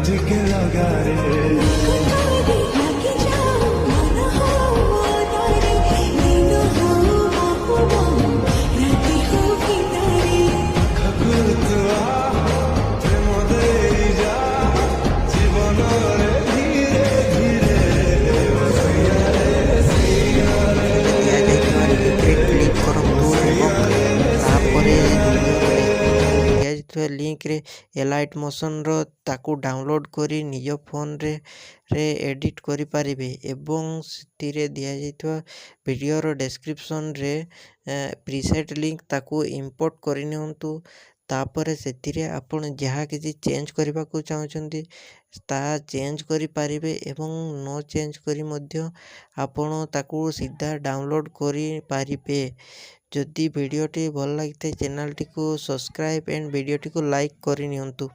ଟିକେ ଲଗାରେ ଦିଆଯାଇଥିବା ଲିଙ୍କରେ କ୍ଲିକ୍ କରନ୍ତୁ ଏବଂ ତାପରେ ଭିଡ଼ିଓରେ ଦିଆଯାଇଥିବା ଲିଙ୍କରେ ଏଲାଇଟ୍ ମୋସନ୍ର ତାକୁ ଡାଉନଲୋଡ଼୍ କରି ନିଜ ଫୋନରେ ଏଡ଼ିଟ୍ କରିପାରିବେ ଏବଂ ସେଥିରେ ଦିଆଯାଇଥିବା ଭିଡ଼ିଓର ଡେସ୍କ୍ରିପସନ୍ରେ ପ୍ରିସେଟ୍ ଲିଙ୍କ ତାକୁ ଇମ୍ପୋର୍ଟ କରିନିଅନ୍ତୁ। ତାପରେ ସେଥିରେ ଆପଣ ଯାହା କିଛି ଚେଞ୍ଜ କରିବାକୁ ଚାହୁଁଛନ୍ତି ତାହା ଚେଞ୍ଜ କରିପାରିବେ ଏବଂ ନ ଚେଞ୍ଜ କରି ମଧ୍ୟ ଆପଣ ତାକୁ ସିଧା ଡାଉନଲୋଡ଼୍ କରିପାରିବେ। ଯଦି ଭିଡ଼ିଓଟି ଭଲ ଲାଗିଥାଏ ଚ୍ୟାନେଲଟିକୁ ସବସ୍କ୍ରାଇବ୍ ଆଣ୍ଡ ଭିଡ଼ିଓଟିକୁ ଲାଇକ୍ କରିନିଅନ୍ତୁ।